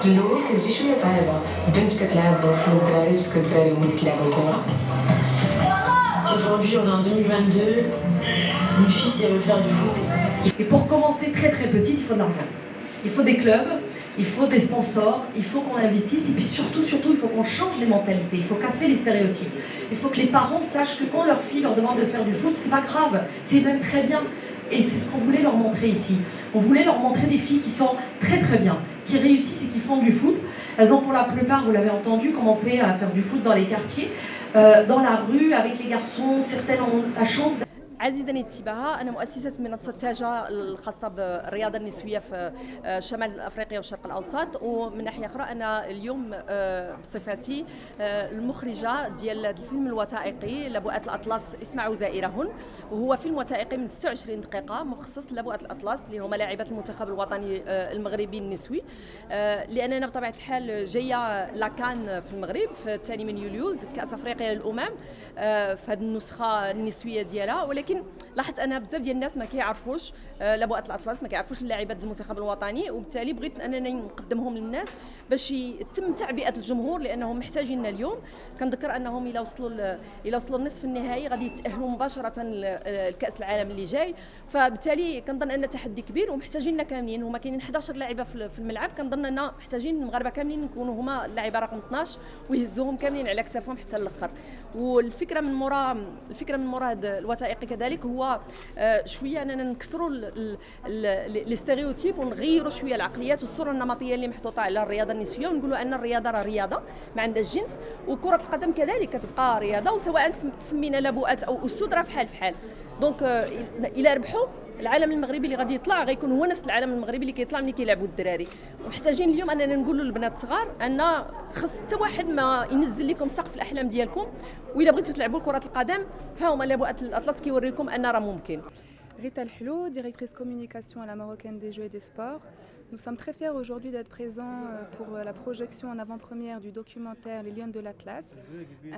في الاول كتجي شويه صعيبه بنت كتلعب وسط الدراري باسكو الدراري هما اللي كيلعبوا الكره. Aujourd'hui, on est en 2022. Une fille, si elle veut faire du foot. Et pour commencer très très petite, il faut de l'argent. Il faut des clubs, il faut des sponsors, il faut qu'on investisse et puis surtout, il faut qu'on change les mentalités, il faut casser les stéréotypes. Il faut que les parents sachent que quand leur fille leur demande de faire du foot, c'est pas grave, c'est même très bien. Et c'est ce qu'on voulait leur montrer ici. On voulait leur montrer des filles qui sont très très bien, qui réussissent et qui font du foot. Elles ont pour la plupart, vous l'avez entendu, commencé à faire du foot dans les quartiers, dans la rue, avec les garçons. Certaines ont la chance. عزيزة نتيبها، أنا مؤسسة منصة تاجة الخاصة بالرياضة النسوية في شمال أفريقيا والشرق الأوسط، ومن ناحية أخرى أنا اليوم بصفتي المخرجة ديال الفيلم الوثائقي لبؤات الأطلس اسمعوا زائرهن، وهو فيلم وثائقي من 26 دقيقة مخصص لبؤات الأطلس اللي هما لاعبات المنتخب الوطني المغربي النسوي، لأننا بطبيعة الحال جاية لاكان في المغرب في الثاني من يوليوز كأس أفريقيا للأمم في هذه النسخة النسوية ديالها. ولكن لاحظت انا بزاف ديال الناس ما كيعرفوش لبؤات الاطلس، ما كيعرفوش اللاعبات المنتخب الوطني، وبالتالي بغيت انني نقدمهم للناس باش يتم تعبئه الجمهور لانهم محتاجيننا اليوم. كنذكر انهم الى وصلوا النصف النهائي غادي يتاهلوا مباشره لكاس العالم اللي جاي، فبالتالي كنظن ان تحدي كبير ومحتاجيننا كاملين. هما كاينين 11 لاعبه في الملعب، كنظن ان محتاجين المغاربه كاملين نكونوا هما اللاعبه رقم 12 ويهزوهم كاملين على كتافهم حتى الاخر. والفكره من مورا هذا الوثائقي كذلك هو شويه اننا نكسروا لي ستيريوتيب ونغيروا شويه العقليات والصوره النمطيه اللي محطوطه على الرياضه النسويه، ونقولوا ان الرياضه راه رياضه ما عندهاش جنس، وكره القدم كذلك كتبقى رياضه، وسواء سمينا لبؤات او اسود راه فحال فحال. دونك الى ربحوا العالم المغربي اللي غادي يطلع غيكون هو نفس العالم المغربي اللي كيطلع ملي كيلعبوا الدراري. ومحتاجين اليوم اننا نقولوا للبنات الصغار ان خص حتى واحد ما ينزل لكم سقف الاحلام ديالكم، واذا بغيتوا تلعبوا كره القدم ها هما لبؤات الاطلس كيوريكم ان راه ممكن. Rita Hello, directrice communication à la Marocaine des Jeux et des Sports. Nous sommes très fiers aujourd'hui d'être présents pour la projection en avant-première du documentaire Les Lionnes de l'Atlas,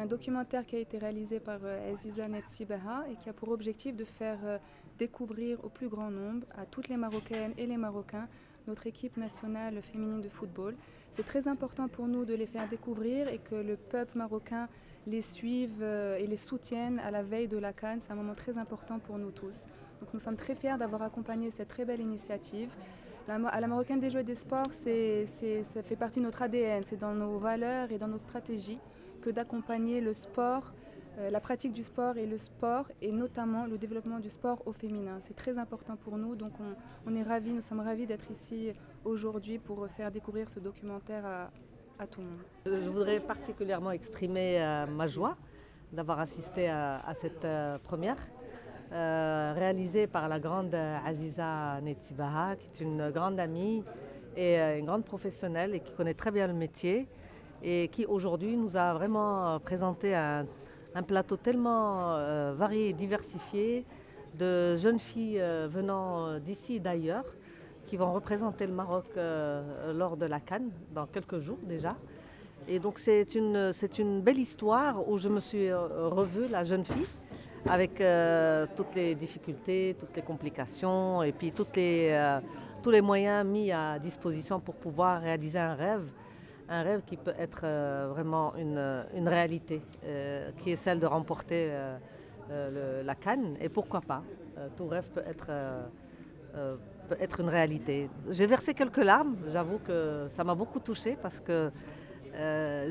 un documentaire qui a été réalisé par Aziza Netsibaha et qui a pour objectif de faire découvrir au plus grand nombre, à toutes les Marocaines et les Marocains, notre équipe nationale féminine de football. C'est très important pour nous de les faire découvrir et que le peuple marocain les suive et les soutienne à la veille de la CAN. C'est un moment très important pour nous tous. Donc nous sommes très fiers d'avoir accompagné cette très belle initiative. À la Marocaine des Jeux et des Sports, ça fait partie de notre ADN, c'est dans nos valeurs et dans nos stratégies que d'accompagner le sport, la pratique du sport et notamment le développement du sport au féminin. C'est très important pour nous, donc nous sommes ravis d'être ici aujourd'hui pour faire découvrir ce documentaire à tout le monde. Je voudrais particulièrement exprimer ma joie d'avoir assisté à cette première. Réalisée par la grande Aziza Netsibaha, qui est une grande amie et une grande professionnelle et qui connaît très bien le métier et qui aujourd'hui nous a vraiment présenté un plateau tellement varié et diversifié de jeunes filles venant d'ici et d'ailleurs qui vont représenter le Maroc lors de la CAN dans quelques jours déjà. Et donc c'est une belle histoire où je me suis revue la jeune fille avec toutes les difficultés, toutes les complications et puis tous les moyens mis à disposition pour pouvoir réaliser un rêve qui peut être vraiment une réalité, qui est celle de remporter la CAN. Et pourquoi pas, tout rêve peut être une réalité. J'ai versé quelques larmes, j'avoue que ça m'a beaucoup touchée parce que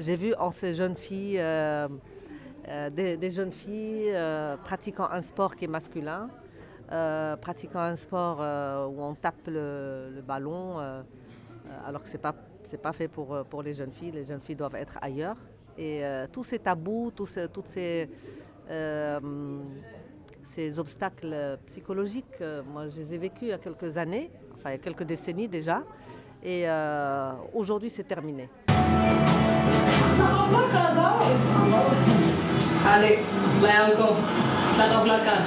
j'ai vu en ces jeunes filles des jeunes filles pratiquant un sport qui est masculin, pratiquant un sport où on tape le ballon, alors que c'est pas fait pour les jeunes filles. Les jeunes filles doivent être ailleurs. Et tous ces tabous, toutes ces obstacles psychologiques, moi je les ai vécus il y a quelques années, enfin il y a quelques décennies déjà. Et aujourd'hui c'est terminé. Allez, blijf aankomen. Staat op elkaar.